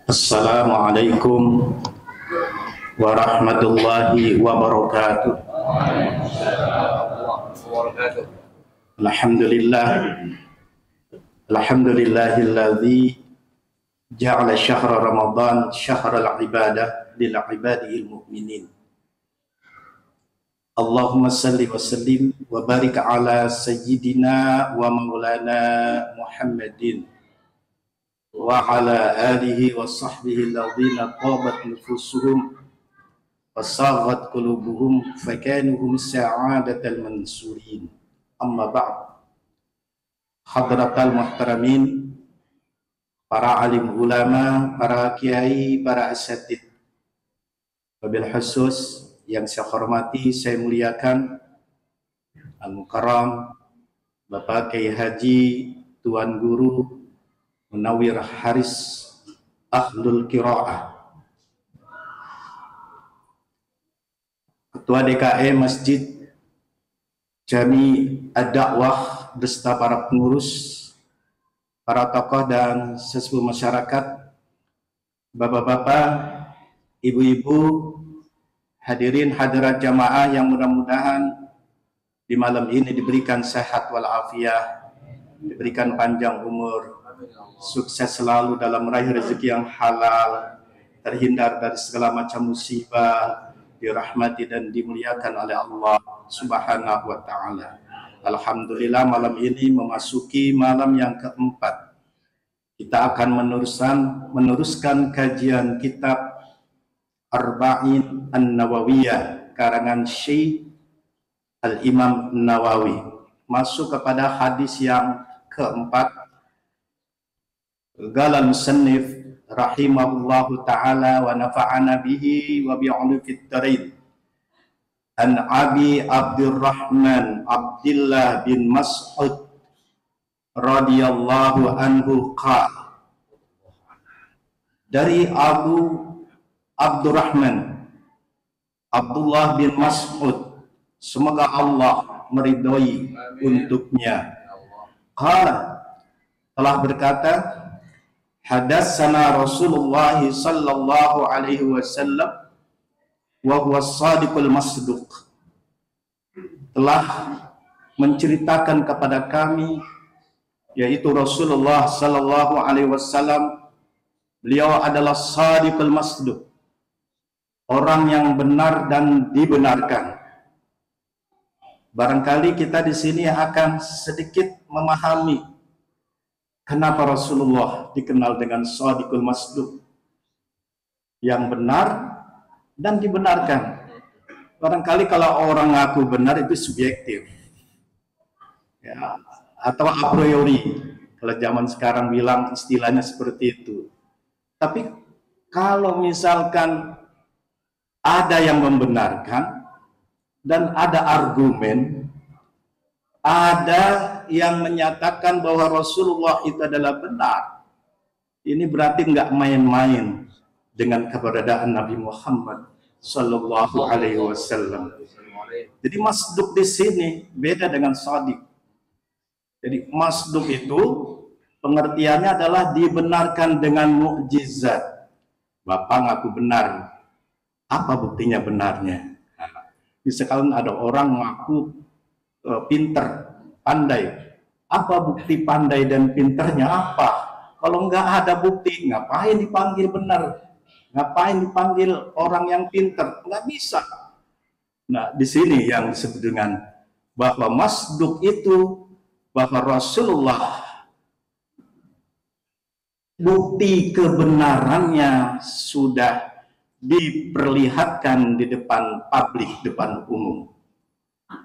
Assalamualaikum warahmatullahi wabarakatuh. Alhamdulillah, alhamdulillahilladzi ja'ala syahra Ramadan syahral ibadah lil ibadil mu'minin. Allahumma salli wa sallim wa barik ala sayyidina wa maulana Muhammadin wa ala alihi wa sahbihi alladhina tabat nufusuhum wa saghat qulubuhum fakanuhum sa'adatal mansurin. Amma ba'd. Hadratal muhtaramin, para alim ulama, para kiai, para asatid, wabil khusus yang saya hormati, saya muliakan Al-Mukarram Bapak Kiai Haji Tuan Guru Munawwir Haris Ahlul Qiraah, Ketua DKM Masjid Jami Ad-Da'wah beserta para pengurus, para tokoh dan sesepuh masyarakat, bapak-bapak, ibu-ibu, hadirin hadirat jamaah yang mudah-mudahan di malam ini diberikan sehat walafiat, diberikan panjang umur, sukses selalu dalam meraih rezeki yang halal, terhindar dari segala macam musibah, dirahmati dan dimuliakan oleh Allah Subhanahu wa ta'ala. Alhamdulillah, malam ini memasuki malam yang keempat. Kita akan meneruskan kajian kitab Arba'in An-Nawawiyah karangan Syekh Al-Imam Nawawi. Masuk kepada hadis yang keempat. Qala al-musannif rahimahullahu ta'ala wa nafa'ana bihi wa bi'ulufid darain. An Abi Abdurrahman Abdullah bin Mas'ud radhiyallahu anhu qala, dari Abu Abdurrahman Abdullah bin Mas'ud, semoga Allah meridhoi untuknya, qala, telah berkata, hadatsana Rasulullah sallallahu alaihi wasallam wa huwa shadiqul masduq, telah menceritakan kepada kami, yaitu Rasulullah sallallahu alaihi wasallam, beliau adalah shadiqul masduq, orang yang benar dan dibenarkan. Barangkali kita di sini akan sedikit memahami kenapa Rasulullah dikenal dengan shadiqul masduq, yang benar dan dibenarkan. Barangkali kalau orang ngaku benar itu subjektif, ya, atau a priori, kalau zaman sekarang bilang istilahnya seperti itu. Tapi kalau misalkan ada yang membenarkan dan ada argumen, ada yang menyatakan bahwa Rasulullah itu adalah benar, ini berarti nggak main-main dengan keberadaan Nabi Muhammad Sallallahu Alaihi Wasallam. Jadi masduq di sini beda dengan shadiq. Jadi masduq itu pengertiannya adalah dibenarkan dengan mukjizat. Bapak ngaku benar, apa buktinya benarnya? Misalkan ada orang ngaku pinter, pandai, apa bukti pandai dan pinternya apa? Kalau nggak ada bukti, ngapain dipanggil benar? Ngapain dipanggil orang yang pinter? Nggak bisa. Nah, di sini yang disebut dengan bahwa masduq itu bahwa Rasulullah bukti kebenarannya sudah diperlihatkan di depan publik, depan umum.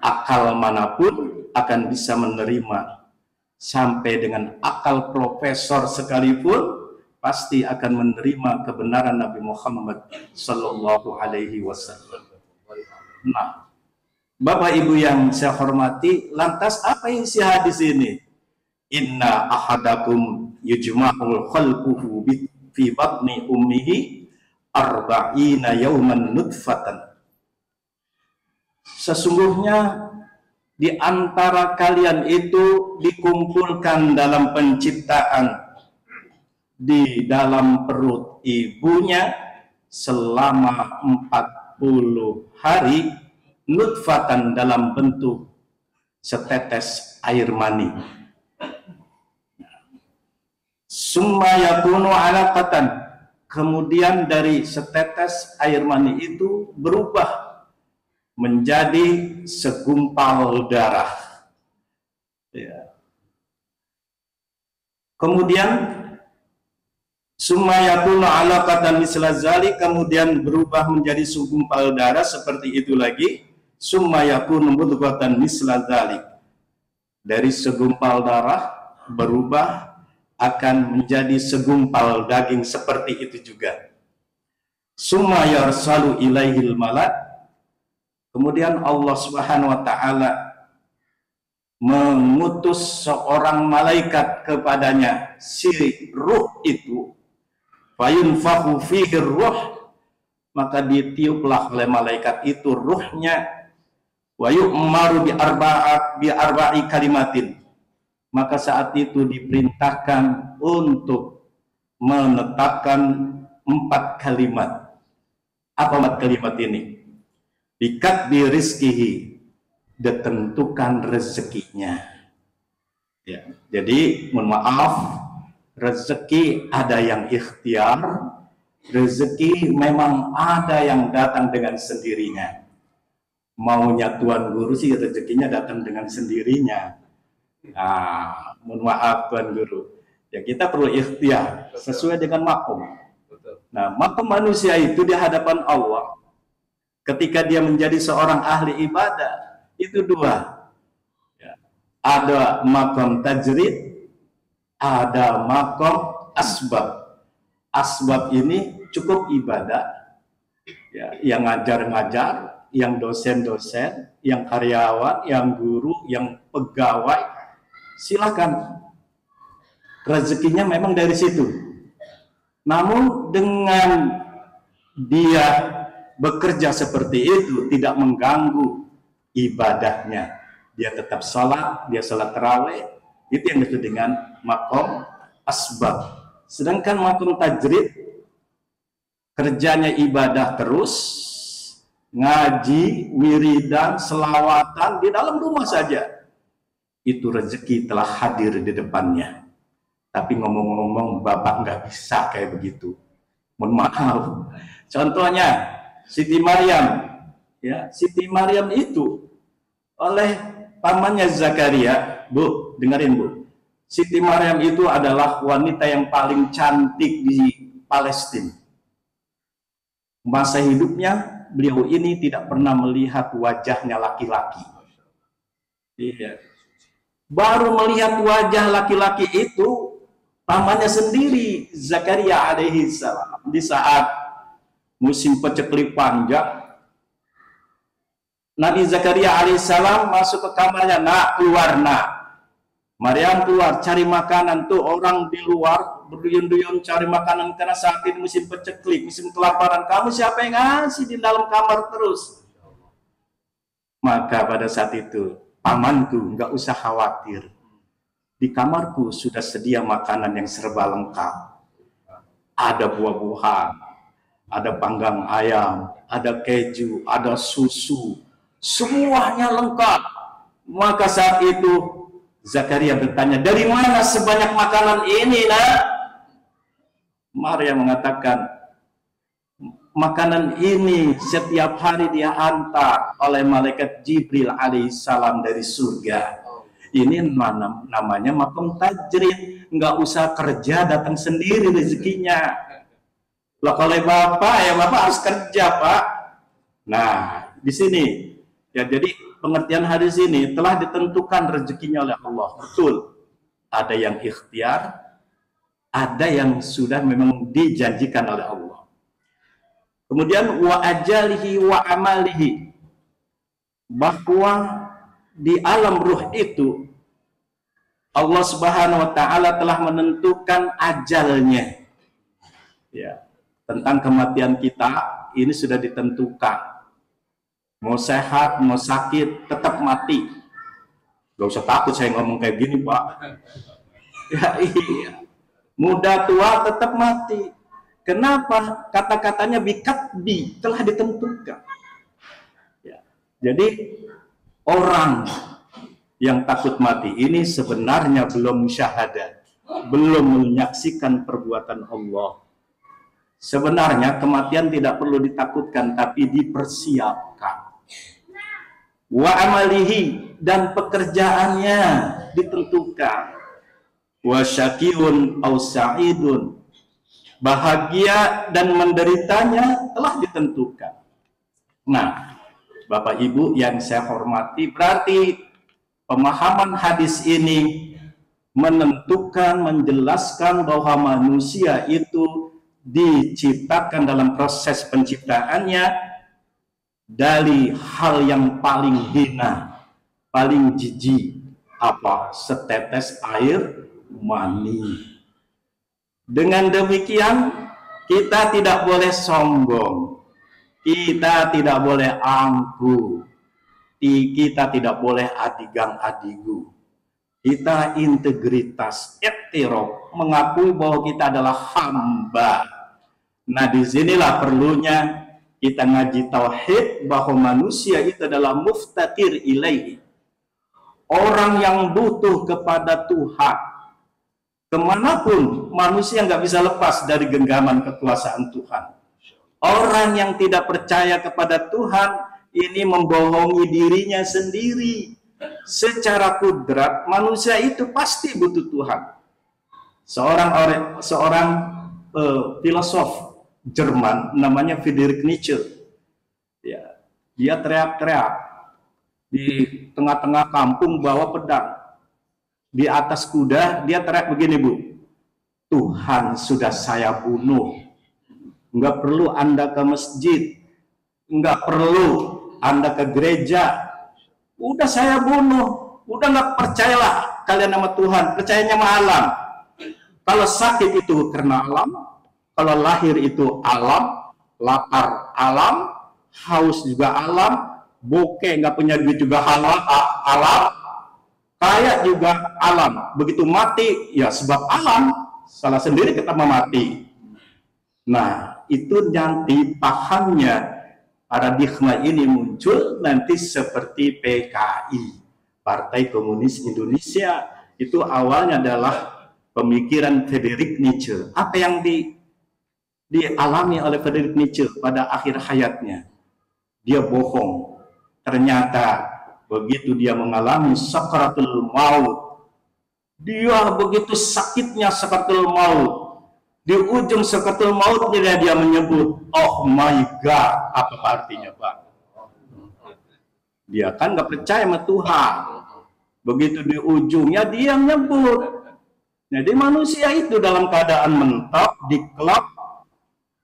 Akal manapun akan bisa menerima, sampai dengan akal profesor sekalipun pasti akan menerima kebenaran Nabi Muhammad Sallallahu Alaihi Wasallam. Nah, Bapak Ibu yang saya hormati, lantas apa isi hadis ini? Inna ahadakum yujma'ul khalquhu fi batni ummihi arba'ina yawman nutfatan. Sesungguhnya di antara kalian itu dikumpulkan dalam penciptaan di dalam perut ibunya selama 40 hari, nutfatan dalam bentuk setetes air mani. Summa yakunu alaqatan, kemudian dari setetes air mani itu berubah menjadi segumpal darah. Ya. Kemudian summa yakunu alaqatan misla zalik, kemudian berubah menjadi segumpal darah seperti itu lagi. Summa yakunu mudghatan misla zalik, dari segumpal darah berubah akan menjadi segumpal daging seperti itu juga. Summa yarsalu ilaihil malak, kemudian Allah Subhanahu wa taala mengutus seorang malaikat kepadanya, si ruh itu, fayunfakhu fihi ruh, maka ditiuplah oleh malaikat itu ruhnya, wa yu'maru bi arba'i kalimatin, maka saat itu diperintahkan untuk menetapkan 4 kalimat. Apa 4 kalimat ini? Bikatbi rizkihi, ditentukan rezekinya. Ya, jadi mohon maaf, rezeki ada yang ikhtiar, rezeki memang ada yang datang dengan sendirinya. Maunya Tuan Guru sih rezekinya datang dengan sendirinya. Nah, mohon maaf Tuan Guru, ya kita perlu ikhtiar sesuai dengan makom. Nah, makom manusia itu di hadapan Allah, ketika dia menjadi seorang ahli ibadah, itu 2. Ya. Ada makom tajrid, ada makom asbab. Asbab ini cukup ibadah, ya, yang ngajar-ngajar, yang dosen-dosen, yang karyawan, yang guru, yang pegawai, silakan, rezekinya memang dari situ. Namun dengan dia bekerja seperti itu tidak mengganggu ibadahnya, dia tetap sholat, dia sholat tarawih, itu yang disebut dengan makom asbab. Sedangkan makom tajrid, kerjanya ibadah terus, ngaji, wiridan, selawatan di dalam rumah saja, itu rezeki telah hadir di depannya. Tapi ngomong-ngomong Bapak nggak bisa kayak begitu, mohon maaf. Contohnya Siti Maryam, ya, Siti Maryam itu oleh pamannya Zakaria, Bu, dengerin Bu, Siti Maryam itu adalah wanita yang paling cantik di Palestina. Masa hidupnya beliau ini tidak pernah melihat wajahnya laki-laki. Iya. Baru melihat wajah laki-laki itu pamannya sendiri, Zakaria alaihi salam, di saat musim paceklik panjang. Nabi Zakaria alaihissalam masuk ke kamarnya, nak keluar nak. Maryam keluar cari makanan, tuh orang di luar berduyun-duyun cari makanan karena saat ini musim paceklik, musim kelaparan. Kamu siapa yang ngasih di dalam kamar terus? Maka pada saat itu pamanku, nggak usah khawatir, di kamarku sudah sedia makanan yang serba lengkap. Ada buah-buahan, ada panggang ayam, ada keju, ada susu, semuanya lengkap. Maka saat itu Zakaria bertanya, dari mana sebanyak makanan ini nak? Maria mengatakan, makanan ini setiap hari dia hantar oleh malaikat Jibril alaihissalam dari surga. Ini namanya makom tajrid, nggak usah kerja, datang sendiri rezekinya. Lah kalau Bapak ya Bapak harus kerja Pak. Nah di sini ya, jadi pengertian hadis ini telah ditentukan rezekinya oleh Allah. Betul, ada yang ikhtiar, ada yang sudah memang dijanjikan oleh Allah. Kemudian wa ajalihi wa amalihi, bahwa di alam ruh itu Allah Subhanahu wa taala telah menentukan ajalnya. Ya, tentang kematian kita ini sudah ditentukan. Mau sehat, mau sakit, tetap mati. Gak usah takut saya ngomong kayak gini, Pak. Ya iya. muda tua tetap mati. Kenapa? Kata-katanya bikatbi, telah ditentukan. Ya. Jadi orang yang takut mati ini sebenarnya belum syahadat, belum menyaksikan perbuatan Allah. Sebenarnya kematian tidak perlu ditakutkan, tapi dipersiapkan. Wa amalihi, dan pekerjaannya ditentukan. Wa syakiyun au sa'idun, bahagia dan menderitanya telah ditentukan. Nah, Bapak Ibu yang saya hormati, berarti pemahaman hadis ini menentukan, menjelaskan bahwa manusia itu diciptakan dalam proses penciptaannya dari hal yang paling hina, paling jijik, apa? Setetes air mani. Dengan demikian, kita tidak boleh sombong, kita tidak boleh angkuh, kita tidak boleh adigang-adigu. Kita integritas, iktiraf, mengakui bahwa kita adalah hamba. Nah, disinilah perlunya kita ngaji tauhid, bahwa manusia itu adalah muftatir ilaihi, orang yang butuh kepada Tuhan. Kemanapun manusia nggak bisa lepas dari genggaman kekuasaan Tuhan. Orang yang tidak percaya kepada Tuhan ini membohongi dirinya sendiri. Secara kudrat manusia itu pasti butuh Tuhan. Seorang filosof Jerman namanya Friedrich Nietzsche. Ya, dia teriak-teriak di tengah-tengah kampung bawa pedang. Di atas kuda, dia teriak begini, Bu. Tuhan sudah saya bunuh. Enggak perlu Anda ke masjid. Enggak perlu Anda ke gereja. Udah saya bunuh. Udah nggak percayalah kalian sama Tuhan. Percayanya sama alam. Kalau sakit itu karena alam. Kalau lahir itu alam. Lapar alam. Haus juga alam. Bokeh nggak punya duit juga alam. Kaya juga alam. Begitu mati, ya sebab alam. Salah sendiri kita mati. Nah, itu nanti pahamnya, paradigma ini muncul nanti seperti PKI, Partai Komunis Indonesia. Itu awalnya adalah pemikiran Friedrich Nietzsche. Apa yang dialami oleh Friedrich Nietzsche pada akhir hayatnya? Dia bohong. Ternyata begitu dia mengalami sakaratul maut, dia begitu sakitnya sakaratul maut. Di ujung sakaratul maut dia menyebut, oh my God. Apa artinya, Pak? Dia kan nggak percaya sama Tuhan. Begitu di ujungnya dia menyebut. Jadi manusia itu dalam keadaan mentok, dikelap,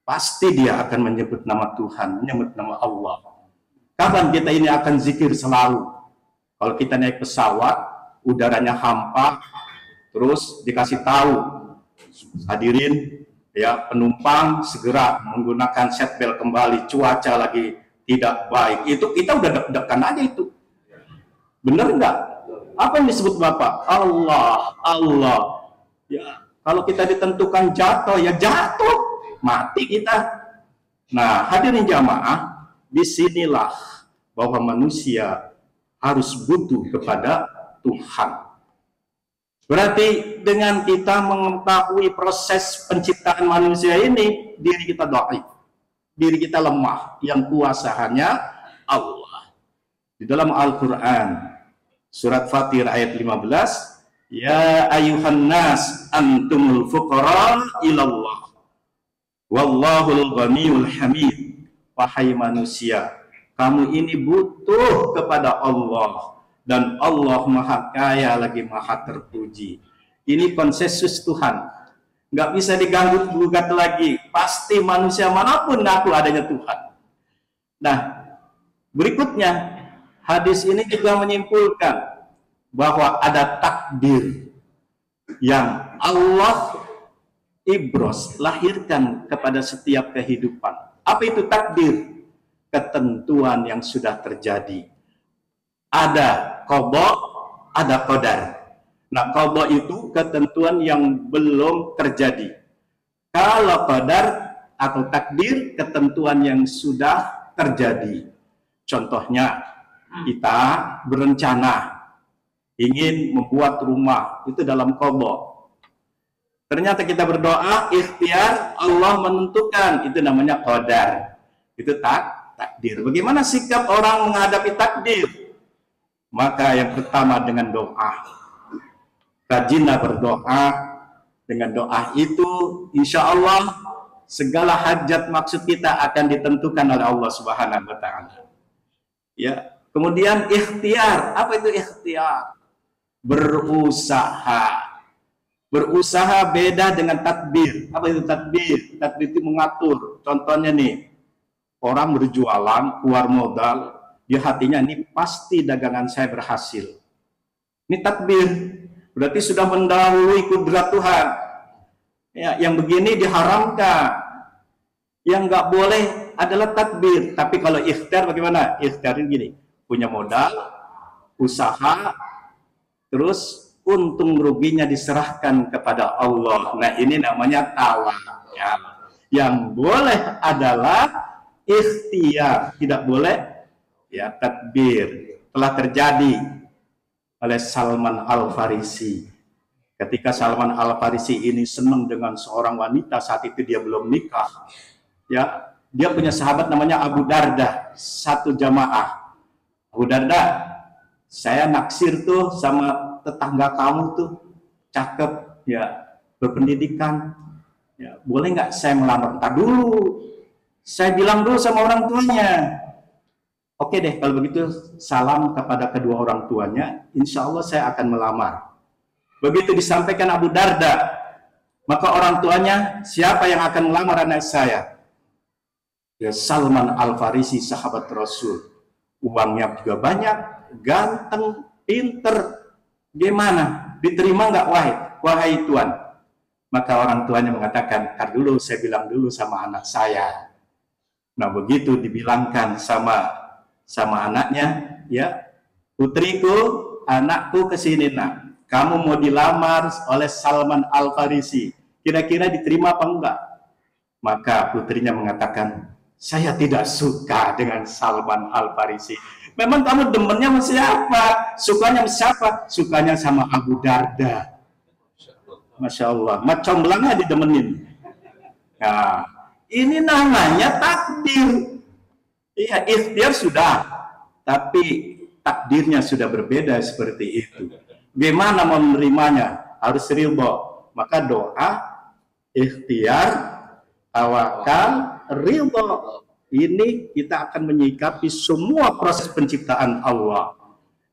pasti dia akan menyebut nama Tuhan, menyebut nama Allah. Kapan kita ini akan zikir selalu? Kalau kita naik pesawat, udaranya hampa, terus dikasih tahu, hadirin ya penumpang segera menggunakan seatbelt kembali, cuaca lagi tidak baik. Itu kita udah deg-degan aja itu. Bener nggak? Apa yang disebut Bapak? Allah, Allah. Ya, kalau kita ditentukan jatuh, ya jatuh, mati kita. Nah, hadirin jamaah, disinilah bahwa manusia harus butuh kepada Tuhan. Berarti dengan kita mengetahui proses penciptaan manusia ini, diri kita dhaif, diri kita lemah, yang kuasa hanya Allah. Di dalam Al-Quran, surat Fatir ayat 15, ya ayuhan nas antumul fuqara ilallah, wallahul ghaniyul hamid. Wahai manusia, kamu ini butuh kepada Allah, dan Allah maha kaya lagi maha terpuji. Ini konsensus Tuhan, nggak bisa diganggu gugat lagi. Pasti manusia manapun ngaku adanya Tuhan. Nah, berikutnya hadis ini juga menyimpulkan bahwa ada takdir yang Allah ibros lahirkan kepada setiap kehidupan. Apa itu takdir? Ketentuan yang sudah terjadi. Ada qada, ada qadar. Nah, qada itu ketentuan yang belum terjadi. Kalau qadar atau takdir, ketentuan yang sudah terjadi. Contohnya, kita berencana ingin membuat rumah, itu dalam qada. Ternyata kita berdoa, ikhtiar, Allah menentukan, itu namanya qadar. Itu takdir. Bagaimana sikap orang menghadapi takdir? Maka yang pertama dengan doa. Rajinlah berdoa. Dengan doa itu, insya Allah segala hajat maksud kita akan ditentukan oleh Allah Subhanahu wa Ta'ala. Ya. Kemudian ikhtiar. Apa itu ikhtiar? Berusaha. Berusaha beda dengan tadbir. Apa itu tadbir? Tadbir itu mengatur. Contohnya nih, orang berjualan, keluar modal, dia hatinya ini pasti dagangan saya berhasil. Ini tadbir. Berarti sudah mendahului kudrat Tuhan. Ya, yang begini diharamkan. Yang nggak boleh adalah tadbir. Tapi kalau ikhtiar bagaimana? Ikhtiar gini, punya modal, usaha, terus untung ruginya diserahkan kepada Allah. Nah, ini namanya tawakal. Yang boleh adalah ikhtiar, tidak boleh ya tadbir. Telah terjadi oleh Salman Al-Farisi. Ketika Salman Al-Farisi ini senang dengan seorang wanita, saat itu dia belum nikah. Ya, dia punya sahabat namanya Abu Darda, satu jamaah. Abu Darda, saya naksir tuh sama tetangga kamu tuh, cakep, ya, berpendidikan, ya, boleh nggak saya melamar? Tak dulu, saya bilang dulu sama orang tuanya. Oke deh, kalau begitu salam kepada kedua orang tuanya, insya Allah saya akan melamar. Begitu disampaikan Abu Darda, maka orang tuanya, siapa yang akan melamar anak saya? Ya, Salman Al-Farisi, sahabat Rasul. Uangnya juga banyak, ganteng, pinter. Gimana? Diterima nggak wahai Tuan? Maka orang tuanya mengatakan, "Ntar dulu, saya bilang dulu sama anak saya." Nah, begitu dibilangkan sama anaknya, ya, putriku, anakku kesini nak. Kamu mau dilamar oleh Salman Al-Farisi. Kira-kira diterima apa enggak? Maka putrinya mengatakan, saya tidak suka dengan Salman Al-Farisi. Memang kamu demennya sama siapa? Sukanya sama siapa? Sukanya sama Abu Darda. Masya Allah, macam belangnya didemenin. Nah, ini namanya takdir. Iya, ikhtiar sudah, tapi takdirnya sudah berbeda seperti itu. Bagaimana mau menerimanya? Harus ridho. Maka doa, ikhtiar, tawakal, ridho. Ini kita akan menyikapi semua proses penciptaan Allah.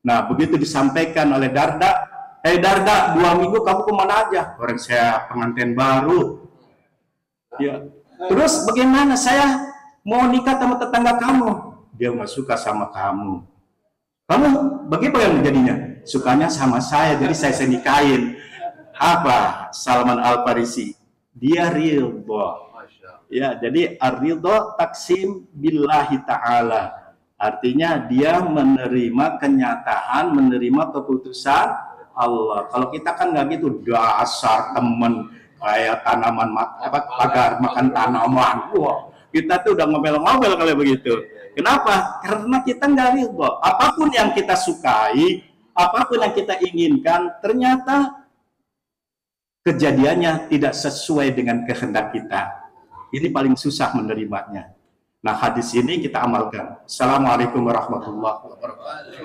Nah, begitu disampaikan oleh Darda, Darda, 2 minggu kamu kemana aja? Orang saya pengantin baru. Ya. Terus bagaimana saya mau nikah sama tetangga kamu? Dia nggak suka sama kamu. Kamu bagaimana jadinya? Sukanya sama saya, jadi saya nikahin. Apa? Salman Al-Farisi. Dia ridho. Ya, jadi ar-ridho taksim billahi ta'ala. Artinya dia menerima kenyataan, menerima keputusan Allah. Kalau kita kan nggak gitu, dasar temen kayak tanaman pagar makan tanaman. Wah, kita tuh udah ngomel-ngomel kalau begitu. Kenapa? Karena kita nggak ridho. Apapun yang kita sukai, apapun yang kita inginkan, ternyata kejadiannya tidak sesuai dengan kehendak kita. Ini paling susah menerimanya. Nah, hadis ini kita amalkan. Assalamualaikum warahmatullahi wabarakatuh.